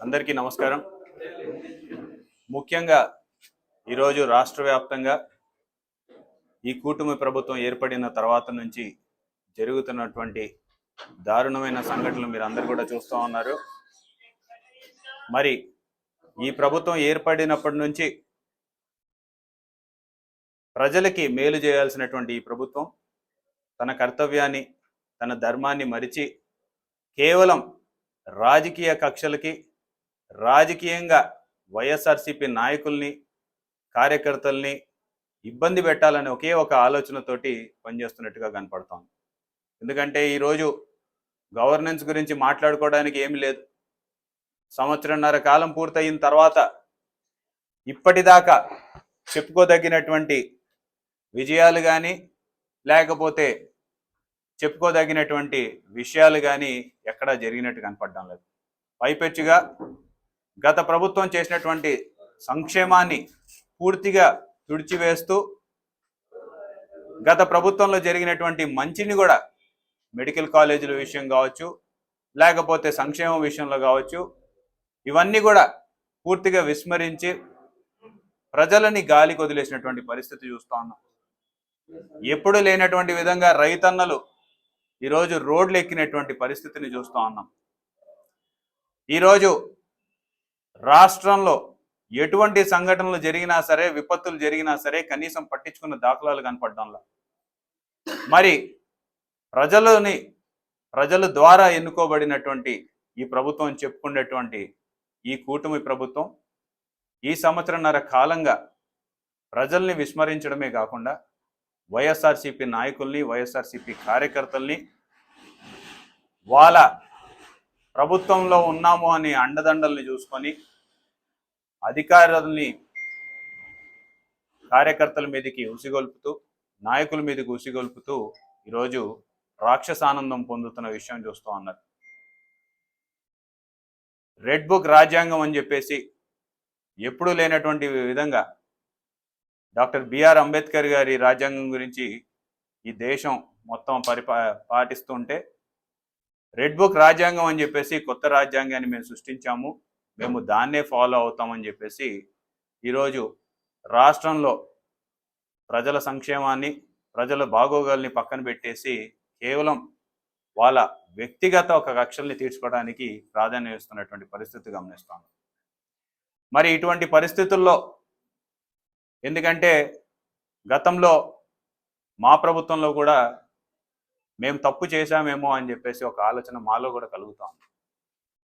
అందరికీ నమస్కారం. ముఖ్యంగా ఈరోజు రాష్ట్ర వ్యాప్తంగా ఈ కూటమి ప్రభుత్వం ఏర్పడిన తర్వాత నుంచి జరుగుతున్నటువంటి దారుణమైన సంఘటనలు మీరు అందరూ కూడా చూస్తూ ఉన్నారు. మరి ఈ ప్రభుత్వం ఏర్పడినప్పటి నుంచి ప్రజలకి మేలు చేయాల్సినటువంటి ఈ ప్రభుత్వం తన కర్తవ్యాన్ని, తన ధర్మాన్ని మరిచి కేవలం రాజకీయ కక్షలకి, రాజకీయంగా వైఎస్ఆర్సీపీ నాయకుల్ని, కార్యకర్తల్ని ఇబ్బంది పెట్టాలని ఒకే ఒక ఆలోచనతోటి పనిచేస్తున్నట్టుగా కనపడుతోంది. ఎందుకంటే ఈరోజు గవర్నెన్స్ గురించి మాట్లాడుకోవడానికి ఏమీ లేదు. సంవత్సరన్నర కాలం పూర్తయిన తర్వాత ఇప్పటిదాకా చెప్పుకోదగినటువంటి విజయాలు కానీ, లేకపోతే చెప్పుకోదగినటువంటి విషయాలు కానీ ఎక్కడా జరిగినట్టు కనపడడం లేదు. పైపెచ్చుగా గత ప్రభుత్వం చేసినటువంటి సంక్షేమాన్ని పూర్తిగా తుడిచివేస్తూ, గత ప్రభుత్వంలో జరిగినటువంటి మంచిని కూడా మెడికల్ కాలేజీల విషయం కావచ్చు, లేకపోతే సంక్షేమం విషయంలో కావచ్చు, ఇవన్నీ కూడా పూర్తిగా విస్మరించి ప్రజలని గాలికి వదిలేసినటువంటి పరిస్థితి చూస్తూ ఉన్నాం. ఎప్పుడు లేనటువంటి విధంగా రైతన్నలు ఈరోజు రోడ్లు ఎక్కినటువంటి పరిస్థితిని చూస్తూ ఉన్నాం. ఈరోజు రాష్ట్రంలో ఎటువంటి సంఘటనలు జరిగినా సరే, విపత్తులు జరిగినా సరే కనీసం పట్టించుకున్న దాఖలాలు కనపడడంలా. మరి ప్రజల ద్వారా ఎన్నుకోబడినటువంటి ఈ ప్రభుత్వం చెప్పుకునేటువంటి ఈ కూటమి ప్రభుత్వం ఈ సంవత్సరన్నర కాలంగా ప్రజల్ని విస్మరించడమే కాకుండా వైఎస్ఆర్సీపీ నాయకుల్ని, వైఎస్ఆర్సీపీ కార్యకర్తల్ని వాళ్ళ ప్రభుత్వంలో ఉన్నాము అని అండదండల్ని చూసుకొని అధికారుల్ని కార్యకర్తల మీదకి ఉసిగొల్పుతూ, నాయకుల మీదకి ఉసిగొల్పుతూ ఈరోజు రాక్షసానందం పొందుతున్న విషయం చూస్తూ ఉన్నారు. రెడ్ బుక్ రాజ్యాంగం అని చెప్పేసి ఎప్పుడూ లేనటువంటి విధంగా డాక్టర్ బిఆర్ అంబేద్కర్ గారి రాజ్యాంగం గురించి ఈ దేశం మొత్తం పాటిస్తుంటే, రెడ్ బుక్ రాజ్యాంగం అని చెప్పేసి కొత్త రాజ్యాంగాన్ని మేము సృష్టించాము, మేము దాన్నే ఫాలో అవుతామని చెప్పేసి ఈరోజు రాష్ట్రంలో ప్రజల సంక్షేమాన్ని, ప్రజల బాగోగుల్ని పక్కన పెట్టేసి కేవలం వాళ్ళ వ్యక్తిగత ఒక కక్షల్ని తీర్చుకోవడానికి ప్రాధాన్యం ఇస్తున్నటువంటి పరిస్థితి గమనిస్తాం. మరి ఇటువంటి పరిస్థితుల్లో, ఎందుకంటే గతంలో మా ప్రభుత్వంలో కూడా మేము తప్పు చేశామేమో అని చెప్పేసి ఒక ఆలోచన మాలో కూడా కలుగుతా ఉంది.